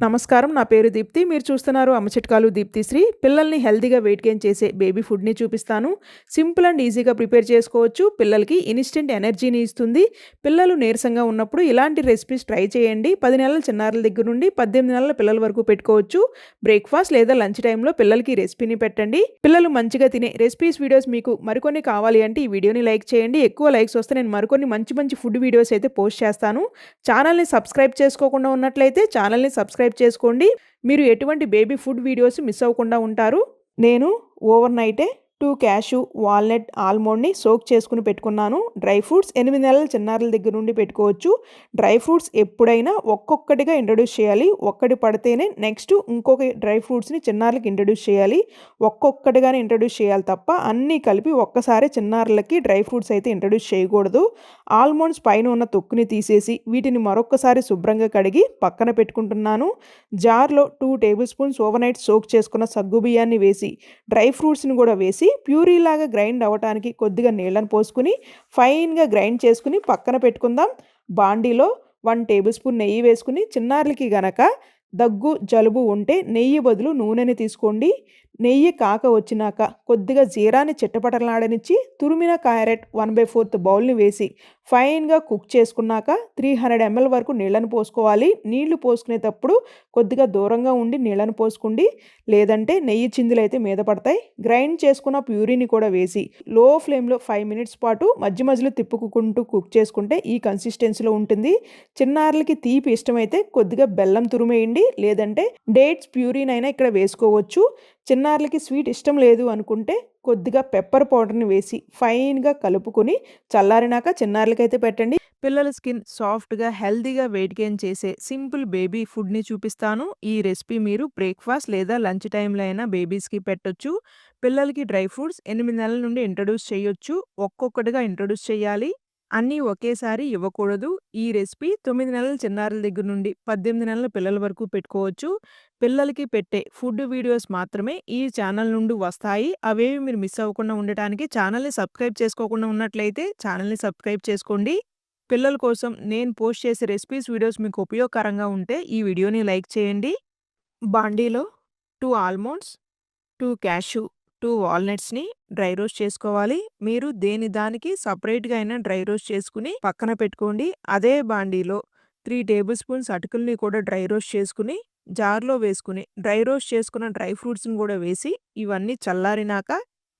నమస్కారం. నా పేరు దీప్తి. మీరు చూస్తున్నారు అమ్మ చిట్కాలు దీప్తిశ్రీ. పిల్లల్ని హెల్తీగా వెయిట్ గెయిన్ చేసే బేబీ ఫుడ్‌ని చూపిస్తాను. సింపుల్ అండ్ ఈజీగా ప్రిపేర్ చేసుకోవచ్చు. పిల్లలకి ఇన్‌స్టంట్ ఎనర్జీని ఇస్తుంది. పిల్లలు నీరసంగా ఉన్నప్పుడు ఇలాంటి రెసిపీస్ ట్రై చేయండి. 10 నెలల చిన్నారుల దగ్గర నుండి 18 నెలల పిల్లల వరకు పెట్టుకోవచ్చు. బ్రేక్‌ఫాస్ట్ లేదా లంచ్ టైమ్‌లో పిల్లలకి ఈ రెసిపీని పెట్టండి. పిల్లలు మంచిగా తినే రెసిపీస్ వీడియోస్ మీకు మరికొన్ని కావాలి అంటే ఈ వీడియోని లైక్ చేయండి. ఎక్కువ లైక్స్ వస్తే నేను మరికొన్ని మంచి మంచి ఫుడ్ వీడియోస్ అయితే పోస్ట్ చేస్తాను. ఛానల్‌ని సబ్స్క్రైబ్ చేసుకోకుండా ఉన్నట్లయితే ఛానల్‌ని సబ్స్క్రైబ్ చేసుకోండి. మీరు ఎటువంటి బేబీ ఫుడ్ వీడియోస్ మిస్ అవ్వకుండా ఉంటారు. నేను ఓవర్ నైటే 2 క్యాష్యూ, వాల్నట్, ఆల్మండ్‌ని సోక్ చేసుకొని పెట్టుకున్నాను. డ్రై ఫ్రూట్స్ 8 నెలల చిన్నారుల దగ్గర నుండి పెట్టుకోవచ్చు. డ్రై ఫ్రూట్స్ ఎప్పుడైనా ఒక్కొక్కటిగా ఇంట్రొడ్యూస్ చేయాలి. ఒక్కటి పడితేనే నెక్స్ట్ ఇంకొక డ్రై ఫ్రూట్స్‌ని చిన్నారులకి ఇంట్రొడ్యూస్ చేయాలి. ఒక్కొక్కటిగానే ఇంట్రొడ్యూస్ చేయాలి తప్ప అన్నీ కలిపి ఒక్కసారి చిన్నారులకి డ్రై ఫ్రూట్స్ అయితే ఇంట్రొడ్యూస్ చేయకూడదు. ఆల్మండ్స్ పైన ఉన్న తొక్కుని తీసేసి వీటిని మరొక్కసారి శుభ్రంగా కడిగి పక్కన పెట్టుకుంటున్నాను. జార్‌లో 2 టేబుల్ స్పూన్స్ ఓవర్‌నైట్ సోక్ చేసుకున్న సగ్గుబియ్యాన్ని వేసి, డ్రై ఫ్రూట్స్‌ని కూడా వేసి ప్యూరీలాగా గ్రైండ్ అవ్వటానికి కొద్దిగా నీళ్ళని పోసుకుని ఫైన్‌గా గ్రైండ్ చేసుకుని పక్కన పెట్టుకుందాం. బాండీలో 1 టేబుల్ స్పూన్ నెయ్యి వేసుకుని చిన్నారులకి గనక దగ్గు, జలుబు ఉంటే నెయ్యి బదులు నూనెని తీసుకోండి. నెయ్యి కాక వచ్చినాక కొద్దిగా జీరాని చిట్టపటలాడనిచ్చి తురిమిన క్యారెట్ 1/4 బౌల్‌ని వేసి ఫైన్‌గా కుక్ చేసుకున్నాక 300 ml వరకు నీళ్ళని పోసుకోవాలి. నీళ్లు పోసుకునేటప్పుడు కొద్దిగా దూరంగా ఉండి నీళ్ళని పోసుకోండి. లేదంటే నెయ్యి చిందులైతే మీద పడతాయి. గ్రైండ్ చేసుకున్న ప్యూరీని కూడా వేసి లో ఫ్లేమ్‌లో 5 మినిట్స్ పాటు మధ్య మధ్యలో తిప్పుకుంటూ కుక్ చేసుకుంటే ఈ కన్సిస్టెన్సీలో ఉంటుంది. చిన్నారులకి తీపి ఇష్టమైతే కొద్దిగా బెల్లం తురిమేయండి. లేదంటే డేట్స్ ప్యూరీనైనా ఇక్కడ వేసుకోవచ్చు. చిన్నారులకి స్వీట్ ఇష్టం లేదు అనుకుంటే కొద్దిగా పెప్పర్ పౌడర్‌ని వేసి ఫైన్‌గా కలుపుకొని చల్లారినాక చిన్నారులకైతే పెట్టండి. పిల్లల స్కిన్ సాఫ్ట్‌గా, హెల్తీగా వెయిట్ గెయిన్ చేసే సింపుల్ బేబీ ఫుడ్‌ని చూపిస్తాను. ఈ రెసిపీ మీరు బ్రేక్‌ఫాస్ట్ లేదా లంచ్ టైమ్‌లో అయినా బేబీస్‌కి పెట్టొచ్చు. పిల్లలకి డ్రై ఫ్రూట్స్ 8 నెలల నుండి ఇంట్రొడ్యూస్ చేయొచ్చు. ఒక్కొక్కటిగా ఇంట్రొడ్యూస్ చేయాలి. అన్నీ ఒకేసారి ఇవ్వకూడదు. ఈ రెసిపీ 9 నెలల చిన్నారుల దగ్గర నుండి 18 నెలల పిల్లల వరకు పెట్టుకోవచ్చు. పిల్లలకి పెట్టే ఫుడ్ వీడియోస్ మాత్రమే ఈ ఛానల్ నుండి వస్తాయి. అవేవి మీరు మిస్ అవ్వకుండా ఉండటానికి ఛానల్‌ని సబ్స్క్రైబ్ చేసుకోకుండా ఉన్నట్లయితే ఛానల్‌ని సబ్స్క్రైబ్ చేసుకోండి. పిల్లల కోసం నేను పోస్ట్ చేసే రెసిపీస్ వీడియోస్ మీకు ఉపయోగకరంగా ఉంటే ఈ వీడియోని లైక్ చేయండి. బాండీలో 2 ఆల్మండ్స్, 2 క్యాష్యూ, 2 వాల్నట్స్‌ని డ్రై రోస్ట్ చేసుకోవాలి. మీరు దేని దానికి సెపరేట్‌గా అయినా డ్రై రోస్ట్ చేసుకుని పక్కన పెట్టుకోండి. అదే బాండీలో 3 టేబుల్ స్పూన్స్ అటుకుల్ని కూడా డ్రై రోస్ట్ చేసుకుని జార్‌లో వేసుకుని డ్రై రోస్ట్ చేసుకున్న డ్రై ఫ్రూట్స్‌ని కూడా వేసి ఇవన్నీ చల్లారినాక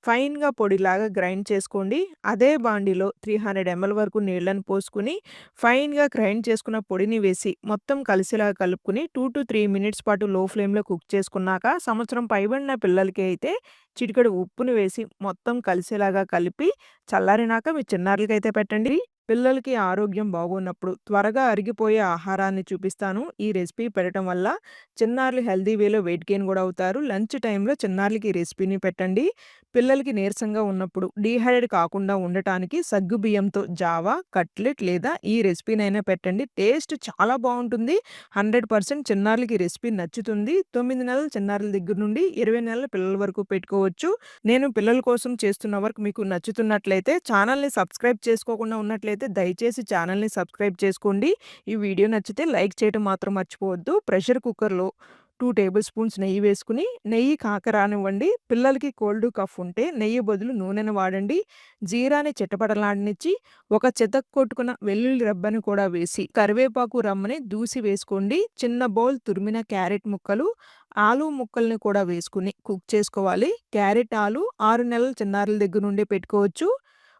ఫైన్‌గా పొడిలాగా గ్రైండ్ చేసుకోండి. అదే బాండీలో 300 ml వరకు నీళ్ళని పోసుకుని ఫైన్‌గా గ్రైండ్ చేసుకున్న పొడిని వేసి మొత్తం కలిసేలాగా కలుపుకొని 2-3 మినిట్స్ పాటు లో ఫ్లేమ్‌లో కుక్ చేసుకున్నాక సంవత్సరం పైబడిన పిల్లలకి అయితే చిటికెడు ఉప్పుని వేసి మొత్తం కలిసేలాగా కలిపి చల్లారినాక మీ చిన్నారులకైతే పెట్టండి. పిల్లలకి ఆరోగ్యం బాగోన్నప్పుడు త్వరగా అరిగిపోయే ఆహారాన్ని చూపిస్తాను. ఈ రెసిపీ పెట్టడం వల్ల చిన్నారులు హెల్తీ వేలో వెయిట్ గెయిన్ కూడా అవుతారు. లంచ్ టైమ్‌లో చిన్నారులకి ఈ రెసిపీని పెట్టండి. పిల్లలకి నీరసంగా ఉన్నప్పుడు డీహైడ్రేట్ కాకుండా ఉండటానికి సగ్గుబియ్యంతో జావా, కట్లెట్ లేదా ఈ రెసిపీనైనా పెట్టండి. టేస్ట్ చాలా బావుంటుంది. 100% చిన్నారులకి ఈ రెసిపీ నచ్చుతుంది. 9 నెలల చిన్నారుల దగ్గర నుండి 20 నెలల పిల్లల వరకు పెట్టుకోవచ్చు. నేను పిల్లల కోసం చేస్తున్న వర్క్ మీకు నచ్చుతున్నట్లయితే ఛానల్‌ని సబ్స్క్రైబ్ చేసుకోకుండా ఉన్నట్లయితే దయచేసి ఛానల్‌ని సబ్స్క్రైబ్ చేసుకోండి. ఈ వీడియో నచ్చితే లైక్ చేయడం మాత్రం మర్చిపోవద్దు. ప్రెషర్ కుక్కర్‌లో 2 టేబుల్ స్పూన్స్ నెయ్యి వేసుకుని నెయ్యి కాక రానివ్వండి. పిల్లలకి కోల్డ్, కఫ్ ఉంటే నెయ్యి బదులు నూనెను వాడండి. జీరాని చిటపటలాడనిచ్చి ఒక చితక్కొట్టుకున్న వెల్లుల్లి రెబ్బని కూడా వేసి కరివేపాకు రమ్మని దూసి వేసుకోండి. చిన్న బౌల్ తురిమిన క్యారెట్ ముక్కలు, ఆలు ముక్కల్ని కూడా వేసుకుని కుక్ చేసుకోవాలి. క్యారెట్, ఆలు 6 నెలల చిన్నారుల దగ్గర నుండే పెట్టుకోవచ్చు.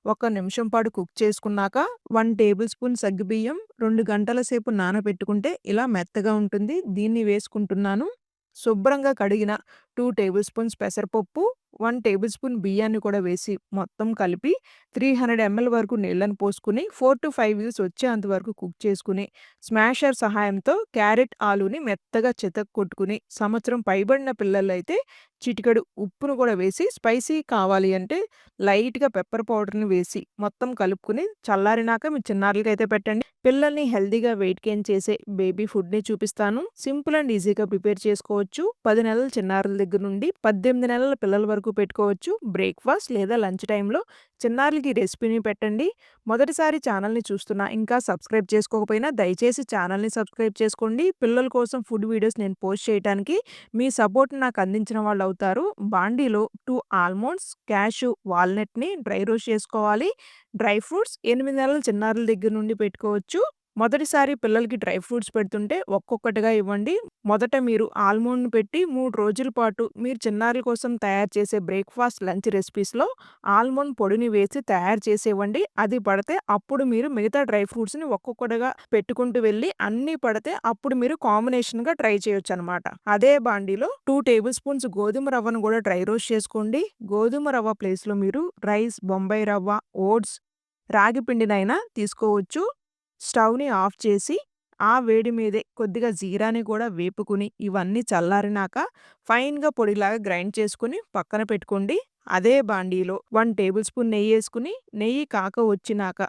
ఒక నిమిషం పాటు కుక్ చేసుకున్నాక 1 టేబుల్ స్పూన్ సగ్గుబియ్యం 2 గంటల సేపు నానబెట్టుకుంటే ఇలా మెత్తగా ఉంటుంది. దీన్ని వేసుకుంటున్నాను. శుభ్రంగా కడిగిన 2 టేబుల్ స్పూన్స్ పెసరపప్పు, 1 టేబుల్ స్పూన్ బియ్యాన్ని కూడా వేసి మొత్తం కలిపి 300 ml వరకు నీళ్ళని పోసుకుని 4-5 విజిల్స్ వచ్చేంత వరకు కుక్ చేసుకుని స్మాషర్ సహాయంతో క్యారెట్, ఆలూని మెత్తగా చితక్కొట్టుకుని సంవత్సరం పైబడిన పిల్లలైతే చిటికెడు ఉప్పును కూడా వేసి స్పైసీ కావాలి అంటే లైట్‌గా పెప్పర్ పౌడర్‌ని వేసి మొత్తం కలుపుకొని చల్లారినాక మీ చిన్నారులకైతే పెట్టండి. పిల్లల్ని హెల్తీగా వెయిట్ గెయిన్ చేసే బేబీ ఫుడ్‌ని చూపిస్తాను. సింపుల్ అండ్ ఈజీగా ప్రిపేర్ చేసుకోవచ్చు. 10 నెలల చిన్నారుల దగ్గర నుండి 18 నెలల పిల్లల వరకు పెట్టుకోవచ్చు. బ్రేక్‌ఫాస్ట్ లేదా లంచ్ టైమ్‌లో చిన్నారులకి ఈ రెసిపీని పెట్టండి. మొదటిసారి ఛానల్‌ని చూస్తున్నా, ఇంకా సబ్స్క్రైబ్ చేసుకోకపోయినా దయచేసి ఛానల్‌ని సబ్స్క్రైబ్ చేసుకోండి. పిల్లల కోసం ఫుడ్ వీడియోస్ నేను పోస్ట్ చేయటానికి మీ సపోర్ట్ నాకు అందించిన వాళ్ళవుతారు. బాండీలో 2 ఆల్మండ్స్, క్యాషు, వాల్‌నట్‌ని డ్రై రోస్ట్ చేసుకోవాలి. డ్రై ఫ్రూట్స్ 8 నెలల చిన్నారుల దగ్గర నుండి పెట్టుకోవచ్చు. మొదటిసారి పిల్లలకి డ్రై ఫ్రూట్స్ పెడుతుంటే ఒక్కొక్కటిగా ఇవ్వండి. మొదట మీరు ఆల్మండ్‌ని పెట్టి 3 రోజుల పాటు మీరు చిన్నారుల కోసం తయారు చేసే బ్రేక్‌ఫాస్ట్, లంచ్ రెసిపీస్‌లో ఆల్మండ్ పొడిని వేసి తయారు చేసి ఇవ్వండి. అది పడితే అప్పుడు మీరు మిగతా డ్రై ఫ్రూట్స్‌ని ఒక్కొక్కటిగా పెట్టుకుంటూ వెళ్ళి అన్నీ పడితే అప్పుడు మీరు కాంబినేషన్‌గా ట్రై చేయొచ్చనమాట. అదే బాండీలో 2 టేబుల్ స్పూన్స్ గోధుమ రవ్వను కూడా డ్రై రోస్ట్ చేసుకోండి. గోధుమ రవ్వ ప్లేస్‌లో మీరు రైస్, బొంబాయి రవ్వ, ఓట్స్, రాగి పిండినైనా తీసుకోవచ్చు. స్టవ్‌ని ఆఫ్ చేసి, ఆ వేడి మీదే కొద్దిగా జీరాని కూడా వేపుకుని, ఇవన్నీ చల్లారినాక ఫైన్‌గా పొడిలాగా గ్రైండ్ చేసుకొని పక్కన పెట్టుకోండి. అదే బాండీలో 1 టేబుల్ స్పూన్ నెయ్యేసుకుని, నెయ్యి కాక వచ్చినాక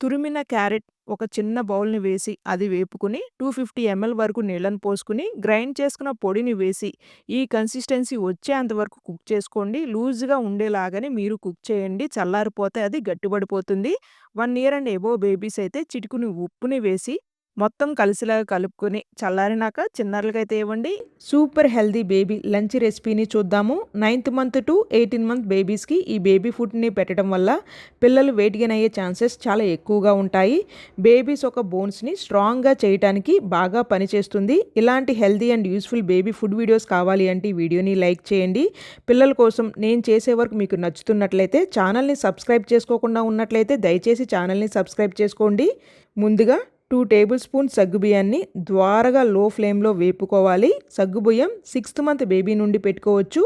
తురిమిన క్యారెట్ ఒక చిన్న బౌల్‌ని వేసి అది వేపుకుని 250 ఎంఎల్ వరకు నీళ్ళని పోసుకుని, గ్రైండ్ చేసుకున్న పొడిని వేసి, ఈ కన్సిస్టెన్సీ వచ్చేంత వరకు కుక్ చేసుకోండి. లూజ్‌గా ఉండేలాగానే మీరు కుక్ చేయండి. చల్లారిపోతే అది గట్టిపడిపోతుంది. 1 ఇయర్ అండ్ అబోవ్ బేబీస్ అయితే చిటికెడు ఉప్పుని వేసి మొత్తం కలిసేలాగా కలుపుకొని చల్లారినాక చిన్నారులకైతే ఇవ్వండి. సూపర్ హెల్తీ బేబీ లంచ్ రెసిపీని చూద్దాము. 9th మంత్ టు 18 మంత్ బేబీస్‌కి ఈ బేబీ ఫుడ్‌ని పెట్టడం వల్ల పిల్లలు వెయిట్ గెయిన్ అయ్యే ఛాన్సెస్ చాలా ఎక్కువగా ఉంటాయి. బేబీస్ ఒక బోన్స్‌ని స్ట్రాంగ్‌గా చేయటానికి బాగా పనిచేస్తుంది. ఇలాంటి healthy and useful baby food videos కావాలి అంటే ఈ వీడియోని లైక్ చేయండి. పిల్లల కోసం నేను చేసే వర్క్ మీకు నచ్చుతున్నట్లయితే ఛానల్‌ని సబ్స్క్రైబ్ చేసుకోకుండా ఉన్నట్లయితే దయచేసి ఛానల్‌ని సబ్స్క్రైబ్ చేసుకోండి. ముందుగా 2 టేబుల్ స్పూన్స్ సగ్గుబియ్యాన్ని ద్వారగా లో ఫ్లేమ్‌లో వేపుకోవాలి. సగ్గుబియ్యం 6th మంత్ బేబీ నుండి పెట్టుకోవచ్చు.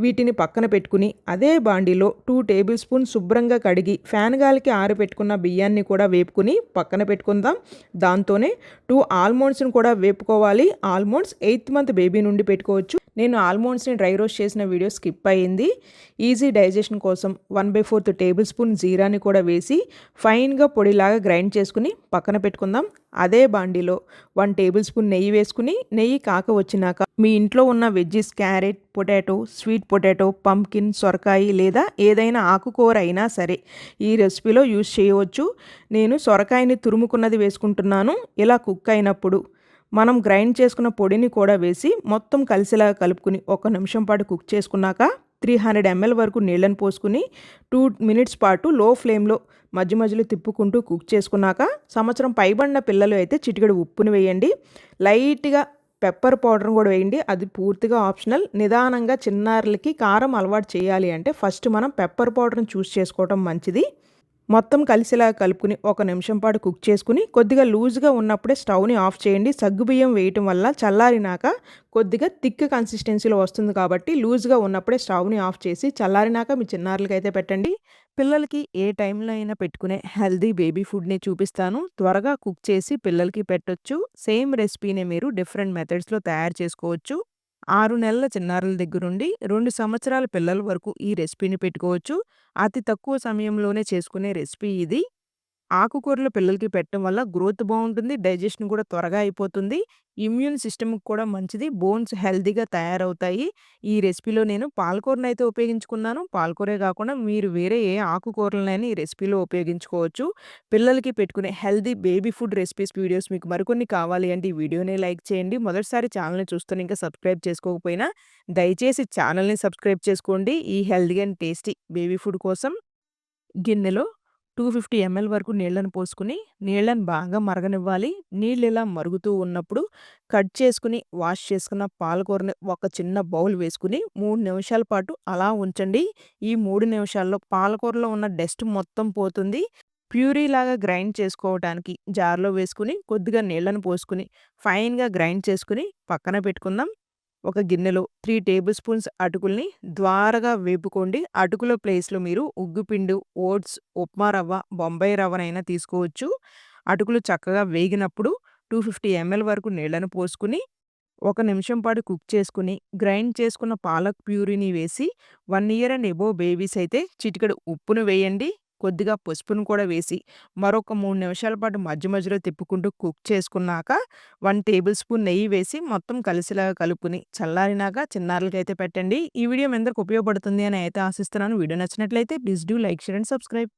వీటిని పక్కన పెట్టుకుని అదే బాండీలో 2 టేబుల్ స్పూన్స్ శుభ్రంగా కడిగి ఫ్యాన్ గాలికి ఆరబెట్టుకున్న బియ్యాన్ని కూడా వేపుకుని పక్కన పెట్టుకుందాం. దాంతోనే 2 ఆల్మండ్స్‌ని కూడా వేపుకోవాలి. ఆల్మండ్స్ 8th మంత్ బేబీ నుండి పెట్టుకోవచ్చు. నేను ఆల్మండ్స్‌ని డ్రై రోస్ట్ చేసిన వీడియో స్కిప్ అయింది. ఈజీ డైజెషన్ కోసం 1/4 టేబుల్ స్పూన్ జీరాని కూడా వేసి ఫైన్‌గా పొడిలాగా గ్రైండ్ చేసుకుని పక్కన పెట్టుకుందాం. అదే బాండీలో 1 టేబుల్ స్పూన్ నెయ్యి వేసుకుని, నెయ్యి కాక వచ్చినాక మీ ఇంట్లో ఉన్న veggies carrot, potato, sweet potato, pumpkin, సొరకాయ లేదా ఏదైనా ఆకుకూర అయినా సరే ఈ రెసిపీలో యూజ్ చేయవచ్చు. నేను సొరకాయని తురుముకున్నది వేసుకుంటున్నాను. ఇలా కుక్ అయినప్పుడు మనం గ్రైండ్ చేసుకున్న పొడిని కూడా వేసి మొత్తం కలిసేలాగా కలుపుకుని 1 నిమిషం పాటు కుక్ చేసుకున్నాక 300 ఎంఎల్ వరకు నీళ్ళని పోసుకుని 2 మినిట్స్ పాటు లో ఫ్లేమ్‌లో మధ్య మధ్యలో తిప్పుకుంటూ కుక్ చేసుకున్నాక సంవత్సరం పైబడిన పిల్లలు అయితే చిటికెడు ఉప్పుని వేయండి. లైట్‌గా పెప్పర్ పౌడర్‌ని కూడా వేయండి. అది పూర్తిగా ఆప్షనల్. నిదానంగా చిన్నారులకి కారం అలవాటు చేయాలి అంటే ఫస్ట్ మనం పెప్పర్ పౌడర్‌ని చూస్ చేసుకోవడం మంచిది. మొత్తం కలిసేలాగా కలుపుకుని 1 నిమిషం పాటు కుక్ చేసుకుని కొద్దిగా లూజ్‌గా ఉన్నప్పుడే స్టవ్‌ని ఆఫ్ చేయండి. సగ్గుబియ్యం వేయటం వల్ల చల్లారినాక కొద్దిగా థిక్ కన్సిస్టెన్సీలో వస్తుంది కాబట్టి లూజ్‌గా ఉన్నప్పుడే స్టవ్‌ని ఆఫ్ చేసి చల్లారినాక మీ చిన్నారులకైతే పెట్టండి. పిల్లలకి ఏ టైంలో అయినా పెట్టుకునే హెల్తీ బేబీ ఫుడ్‌ని చూపిస్తాను. త్వరగా కుక్ చేసి పిల్లలకి పెట్టొచ్చు. సేమ్ రెసిపీని మీరు డిఫరెంట్ మెథడ్స్‌లో తయారు చేసుకోవచ్చు. 6 నెలల చిన్నారుల దగ్గరుండి 2 సంవత్సరాల పిల్లల వరకు ఈ రెసిపీని పెట్టుకోవచ్చు. అతి తక్కువ సమయంలోనే చేసుకునే రెసిపీ ఇది. ఆకుకూరలు పిల్లలకి పెట్టడం వల్ల గ్రోత్ బావుంటుంది. డైజెషన్ కూడా త్వరగా అయిపోతుంది. ఇమ్యూన్ సిస్టమ్‌కి కూడా మంచిది. బోన్స్ హెల్తీగా తయారవుతాయి. ఈ రెసిపీలో నేను పాలకూరనైతే ఉపయోగించుకున్నాను. పాలకూరే కాకుండా మీరు వేరే ఏ ఆకుకూరలనైనా ఈ రెసిపీలో ఉపయోగించుకోవచ్చు. పిల్లలకి పెట్టుకునే healthy baby food recipes videos మీకు మరికొన్ని కావాలి అంటే ఈ వీడియోని లైక్ చేయండి. మొదటిసారి ఛానల్‌ని చూస్తున్న ఇంకా సబ్స్క్రైబ్ చేసుకోకపోయినా దయచేసి ఛానల్‌ని సబ్స్క్రైబ్ చేసుకోండి. ఈ healthy and tasty baby food కోసం గిన్నెలో 250 ఎంఎల్ వరకు నీళ్ళని పోసుకుని, నీళ్ళని బాగా మరగనివ్వాలి. నీళ్ళిలా మరుగుతూ ఉన్నప్పుడు కట్ చేసుకుని, వాష్ చేసుకున్న పాలకూరని ఒక చిన్న బౌల్ వేసుకుని 3 నిమిషాల పాటు అలా ఉంచండి. ఈ 3 నిమిషాల్లో పాలకూరలో ఉన్న డస్ట్ మొత్తం పోతుంది. ప్యూరీలాగా గ్రైండ్ చేసుకోవటానికి జార్‌లో వేసుకుని, కొద్దిగా నీళ్ళని పోసుకుని, ఫైన్‌గా గ్రైండ్ చేసుకుని పక్కన పెట్టుకుందాం. ఒక గిన్నెలో 3 టేబుల్ స్పూన్స్ అటుకుల్ని ద్వారగా వేపుకోండి. అటుకుల ప్లేస్‌లో మీరు ఉగ్గుపిండి, ఓట్స్, ఉప్మా రవ్వ, బొంబాయి రవ్వనైనా తీసుకోవచ్చు. అటుకులు చక్కగా వేగినప్పుడు 250 ఎంఎల్ వరకు నీళ్ళను పోసుకుని, 1 నిమిషం పాటు కుక్ చేసుకుని, గ్రైండ్ చేసుకున్న పాలక్ ప్యూరీని వేసి 1 ఇయర్ అండ్ అబోవ్ బేబీస్ అయితే చిటికెడు ఉప్పును వేయండి. కొద్దిగా పసుపును కూడా వేసి మరొక 3 నిమిషాల పాటు మధ్య మధ్యలో తిప్పుకుంటూ కుక్ చేసుకున్నాక 1 టేబుల్ స్పూన్ నెయ్యి వేసి మొత్తం కలిసేలాగా కలుపుకొని చల్లారినాక చిన్నారులకైతే పెట్టండి. ఈ వీడియో మీ అందరికి ఉపయోగపడుతుంది అని అయితే ఆశిస్తున్నాను. వీడియో నచ్చినట్లయితే please do like, share and subscribe.